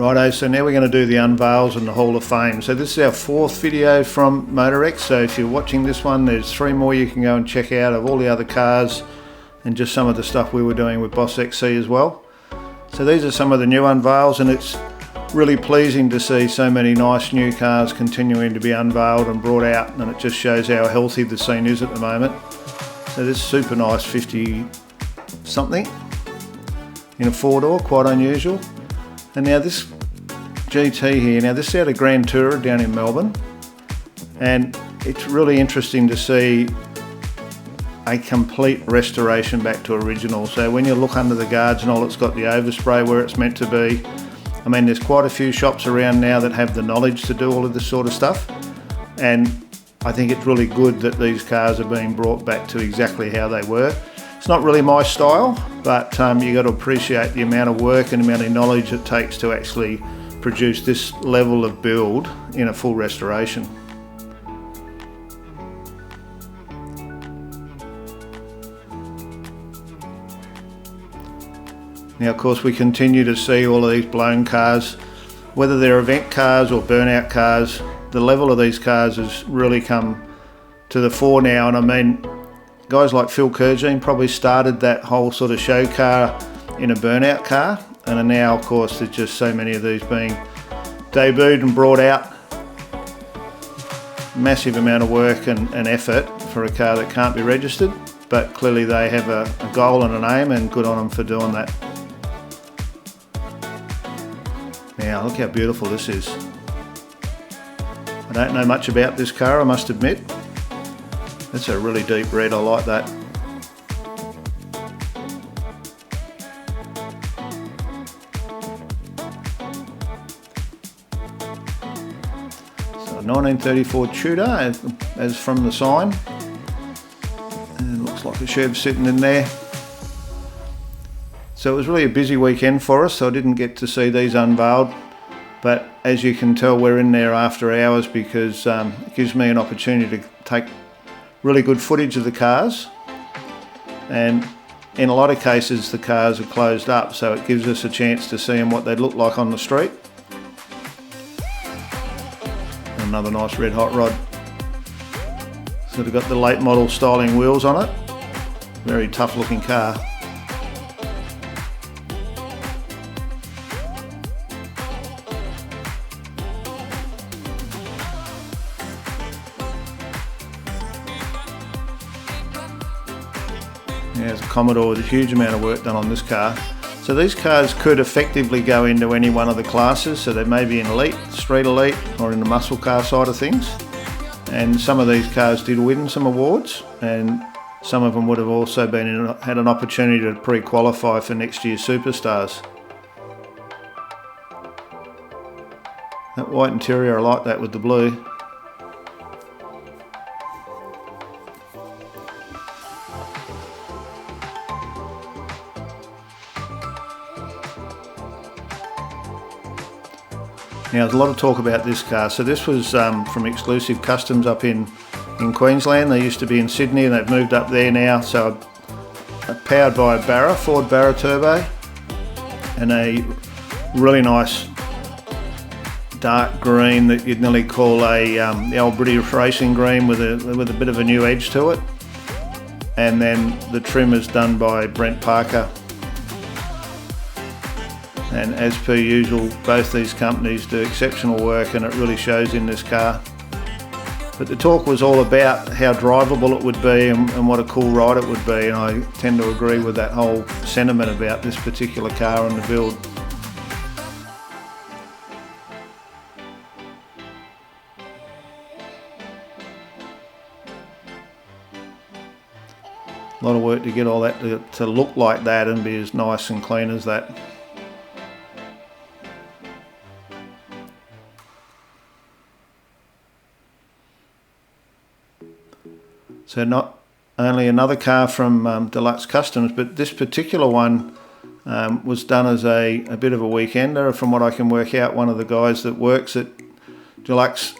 Righto, so now we're going to do the unveils and the Hall of Fame. So this is our 4th video from MotorEx, so if you're watching this one, there's 3 more you can go and check out of all the other cars and just some of the stuff we were doing with Boss XC as well. So these are some of the new unveils, and it's really pleasing to see so many nice new cars continuing to be unveiled and brought out, and it just shows how healthy the scene is at the moment. So this super nice 50 something in a 4-door, quite unusual. And now this GT here, now this is out of Grand Tourer down in Melbourne, and it's really interesting to see a complete restoration back to original. So when you look under the guards and all, it's got the overspray where it's meant to be. I mean, there's quite a few shops around now that have the knowledge to do all of this sort of stuff, and I think it's really good that these cars are being brought back to exactly how they were. It's not really my style, but you got to appreciate the amount of work and the amount of knowledge it takes to actually produce this level of build in a full restoration. Now, of course, we continue to see all of these blown cars, whether they're event cars or burnout cars. The level of these cars has really come to the fore now, and I mean, guys like Phil Kurgene probably started that whole sort of show car in a burnout car, and now, of course, there's just so many of these being debuted and brought out. Massive amount of work and effort for a car that can't be registered, but clearly they have a goal and an aim, and good on them for doing that. Now, look how beautiful this is. I don't know much about this car, I must admit. That's a really deep red, I like that. So 1934 Tudor, as from the sign. And it looks like a Chev sitting in there. So it was really a busy weekend for us, so I didn't get to see these unveiled. But as you can tell, we're in there after hours because it gives me an opportunity to take really good footage of the cars, and in a lot of cases the cars are closed up, so it gives us a chance to see them what they'd look like on the street. And another nice red hot rod. So they've got the late model styling wheels on it. Very tough looking car. There's a Commodore with a huge amount of work done on this car. So these cars could effectively go into any one of the classes, so they may be in elite, street elite, or in the muscle car side of things. And some of these cars did win some awards, and some of them would have also had an opportunity to pre-qualify for next year's Superstars. That white interior, I like that with the blue. Now, there's a lot of talk about this car. So this was from Exclusive Customs up in Queensland. They used to be in Sydney and they've moved up there now. So powered by a Barra, Ford Barra Turbo, and a really nice dark green that you'd nearly call the old British racing green with a bit of a new edge to it. And then the trim is done by Brent Parker. And as per usual, both these companies do exceptional work, and it really shows in this car. But the talk was all about how drivable it would be and what a cool ride it would be, and I tend to agree with that whole sentiment about this particular car and the build. A lot of work to get all that to look like that and be as nice and clean as that. So not only another car from Deluxe Customs, but this particular one was done as a bit of a weekender. From what I can work out, one of the guys that works at Deluxe,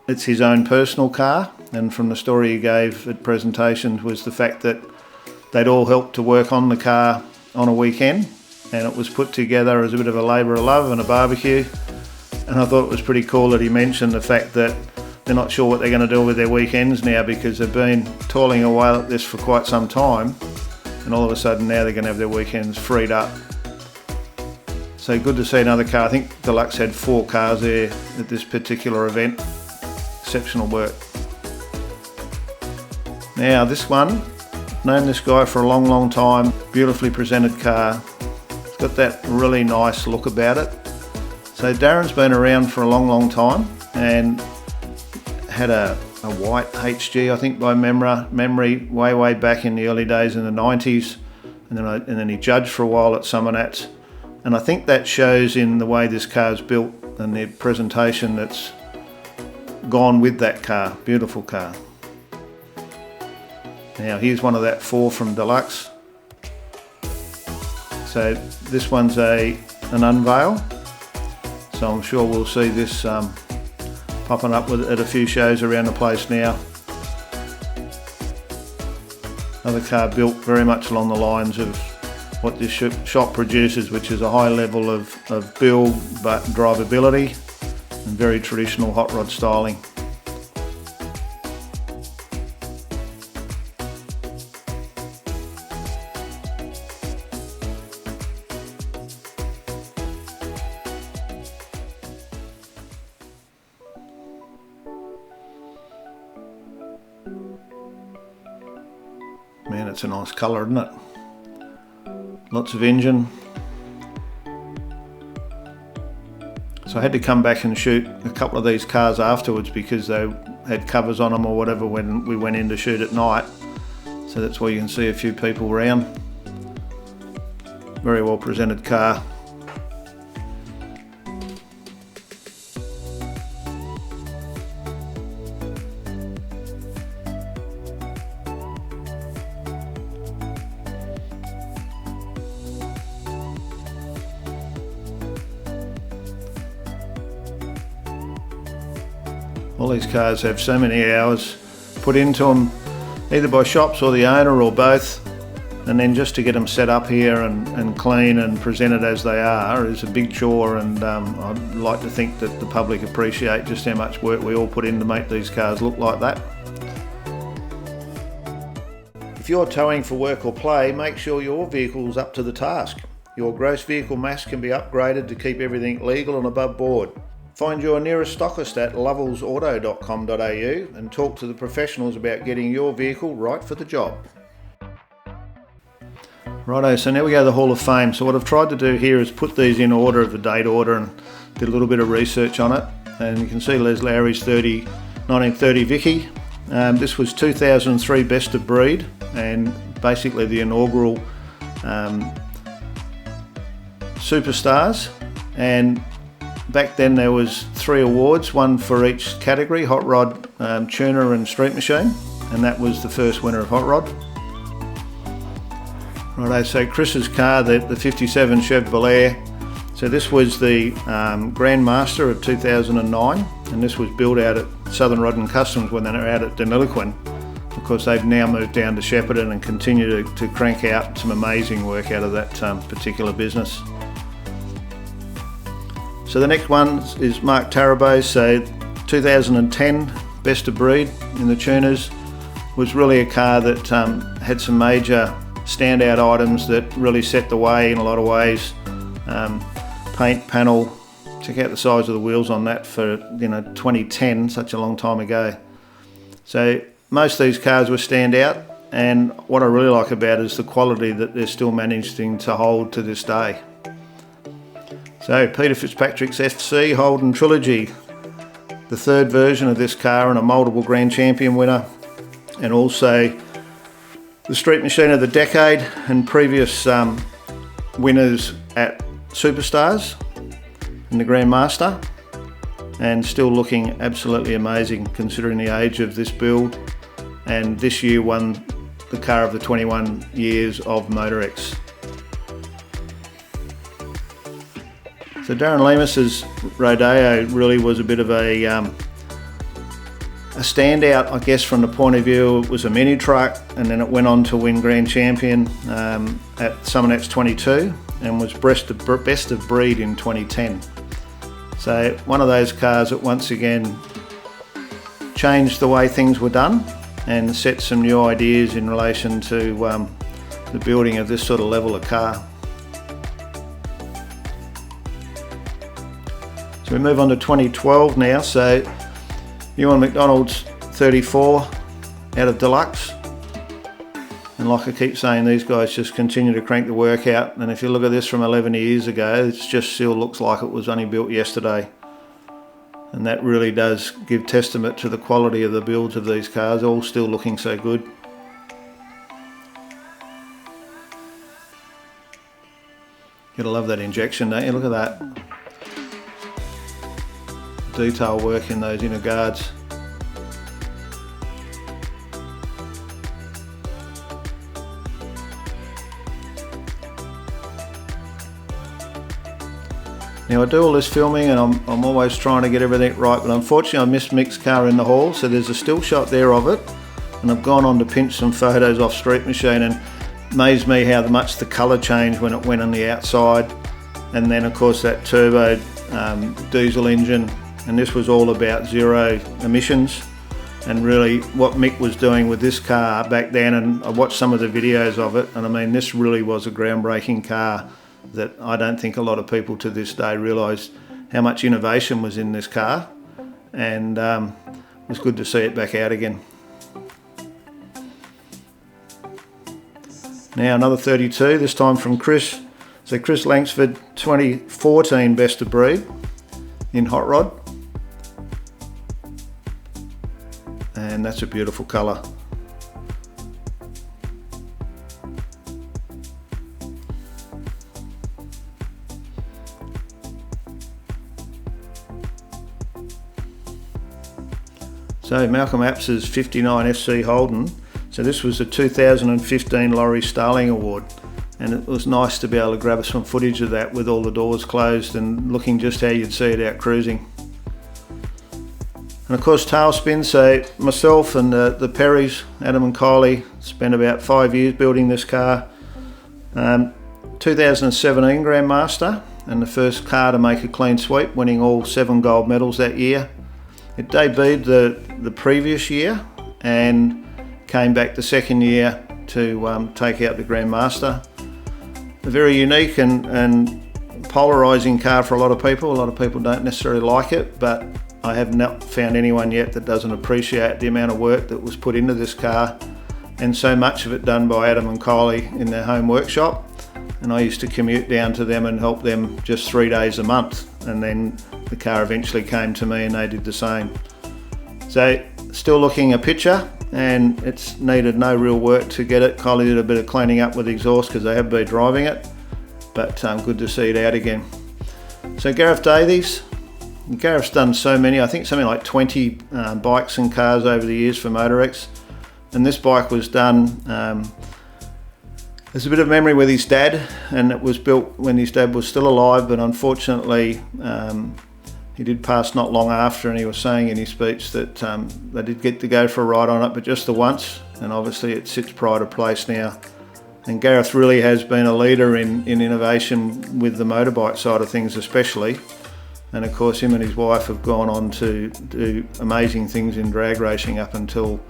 it's his own personal car, and from the story he gave at presentations was the fact that they'd all helped to work on the car on a weekend, and it was put together as a bit of a labour of love and a barbecue. And I thought it was pretty cool that he mentioned the fact that they're not sure what they're going to do with their weekends now, because they've been toiling away at this for quite some time, and all of a sudden now they're going to have their weekends freed up. So good to see another car. I think Deluxe had 4 cars there at this particular event. Exceptional work. Now this one, known this guy for a long time, beautifully presented car. It's got that really nice look about it. So Darren's been around for a long time and had a white HG, I think by memory, way back in the early days in the 90s, and then he judged for a while at Summernats, and I think that shows in the way this car is built and the presentation that's gone with that car. Beautiful car. Now here's one of that 4 from Deluxe. So this one's an unveil, so I'm sure we'll see this popping up at a few shows around the place now. Another car built very much along the lines of what this shop produces, which is a high level of build but drivability and very traditional hot rod styling. Man, it's a nice colour, isn't it? Lots of engine. So I had to come back and shoot a couple of these cars afterwards because they had covers on them or whatever when we went in to shoot at night. So that's why you can see a few people around. Very well presented car. All these cars have so many hours put into them, either by shops or the owner or both, and then just to get them set up here and clean and presented as they are is a big chore, and I'd like to think that the public appreciate just how much work we all put in to make these cars look like that. If you're towing for work or play, make sure your vehicle's up to the task. Your gross vehicle mass can be upgraded to keep everything legal and above board. Find your nearest stockist at lovellsauto.com.au and talk to the professionals about getting your vehicle right for the job. Righto, so now we go to the Hall of Fame. So what I've tried to do here is put these in order of the date order and did a little bit of research on it. And you can see Les Lowry's 1930 Vicky. This was 2003 Best of Breed and basically the inaugural Superstars. And back then there was 3 awards, one for each category: hot rod, tuner and street machine, and that was the first winner of hot rod. Righto, so Chris's car, the 57 Chev Bel Air, so this was the Grand Master of 2009, and this was built out at Southern Rod and Customs when they were out at Deniliquin. Of course they've now moved down to Shepparton and continue to crank out some amazing work out of that particular business. So the next one is Mark Tarabo's, so 2010 Best of Breed in the tuners. Was really a car that had some major standout items that really set the way in a lot of ways. Paint panel, check out the size of the wheels on that for 2010, such a long time ago. So most of these cars were standout, and what I really like about it is the quality that they're still managing to hold to this day. So Peter Fitzpatrick's FC Holden Trilogy, the 3rd version of this car and a multiple Grand Champion winner, and also the Street Machine of the Decade and previous winners at Superstars and the Grand Master, and still looking absolutely amazing considering the age of this build, and this year won the car of the 21 years of MotorEx. So Darren Lemus's Rodeo really was a bit of a standout, I guess, from the point of view, it was a mini truck, and then it went on to win Grand Champion at Summernax 22 and was best of breed in 2010. So one of those cars that once again changed the way things were done and set some new ideas in relation to the building of this sort of level of car. So we move on to 2012 now. So Ewan McDonald's 34 out of Deluxe. And like I keep saying, these guys just continue to crank the work out. And if you look at this from 11 years ago, it just still looks like it was only built yesterday. And that really does give testament to the quality of the builds of these cars, all still looking so good. Gotta love that injection, don't you? Look at that. Detail work in those inner guards. Now I do all this filming and I'm always trying to get everything right, but unfortunately I missed Mick's car in the hall, so there's a still shot there of it, and I've gone on to pinch some photos off Street Machine, and amazed me how much the colour changed when it went on the outside. And then of course that turbo diesel engine, and this was all about zero emissions, and really what Mick was doing with this car back then, and I watched some of the videos of it, and I mean this really was a groundbreaking car that I don't think a lot of people to this day realise how much innovation was in this car, and it was good to see it back out again. Now another 32, this time from Chris. So Chris Langsford, 2014 best of breed in hot rod, and that's a beautiful colour. So Malcolm Apps's 59 SC Holden. So this was the 2015 Laurie Starling Award, and it was nice to be able to grab some footage of that with all the doors closed and looking just how you'd see it out cruising. And of course Tailspin, so myself and the Perrys, Adam and Kylie, spent about 5 years building this car. 2017 Grandmaster, and the first car to make a clean sweep, winning all 7 gold medals that year. It debuted the previous year and came back the second year to take out the Grandmaster. A very unique and polarising car for a lot of people. A lot of people don't necessarily like it, but I have not found anyone yet that doesn't appreciate the amount of work that was put into this car, and so much of it done by Adam and Kylie in their home workshop. And I used to commute down to them and help them just 3 days a month, and then the car eventually came to me and they did the same. So still looking a picture, and it's needed no real work to get it. Kylie did a bit of cleaning up with the exhaust because they have been driving it, but good to see it out again. So Gareth Davies, Gareth's done so many, I think something like 20 bikes and cars over the years for MotorEx, and this bike was done, there's a bit of memory with his dad, and it was built when his dad was still alive, but unfortunately he did pass not long after, and he was saying in his speech that they did get to go for a ride on it, but just the once, and obviously it sits pride of place now. And Gareth really has been a leader in innovation with the motorbike side of things especially, and of course him and his wife have gone on to do amazing things in drag racing up until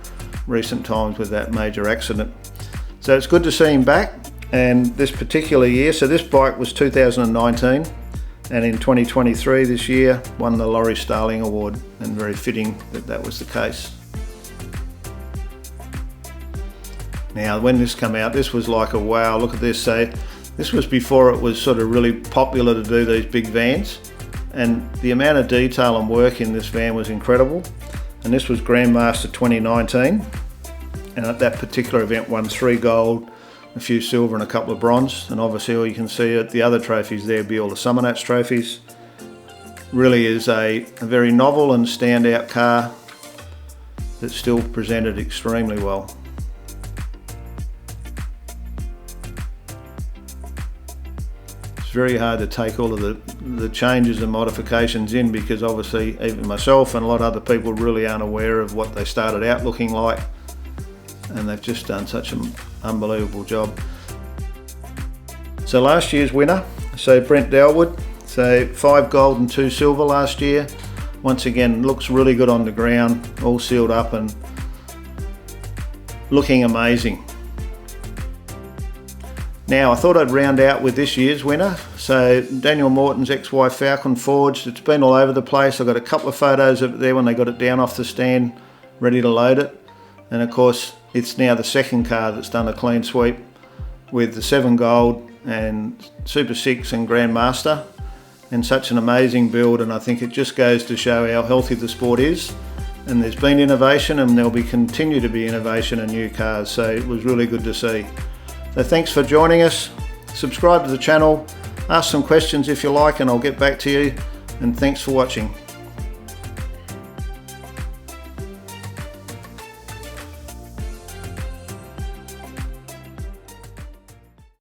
recent times with that major accident. So it's good to see him back, and this particular year, so this bike was 2019, and in 2023 this year won the Laurie Starling Award, and very fitting that that was the case. Now when this came out, this was like a wow, look at this. So this was before it was sort of really popular to do these big vans, and the amount of detail and work in this van was incredible. And this was Grandmaster 2019, and at that particular event won 3 gold, a few silver and a couple of bronze, and obviously all you can see at the other trophies there be all the Summernax trophies. Really is a very novel and standout car that still presented extremely well. It's very hard to take all of the changes and modifications in, because obviously even myself and a lot of other people really aren't aware of what they started out looking like, and they've just done such an unbelievable job. So last year's winner, so Brent Dalwood, so 5 gold and 2 silver last year. Once again, looks really good on the ground, all sealed up and looking amazing. Now I thought I'd round out with this year's winner. So Daniel Morton's XR Falcon forged. It's been all over the place. I've got a couple of photos of it there when they got it down off the stand, ready to load it. And of course, it's now the second car that's done a clean sweep with the 7 gold and Super 6 and Grandmaster. And such an amazing build, and I think it just goes to show how healthy the sport is. And there's been innovation, and there'll be continue to be innovation in new cars, so it was really good to see. So thanks for joining us. Subscribe to the channel, ask some questions if you like, and I'll get back to you, and thanks for watching.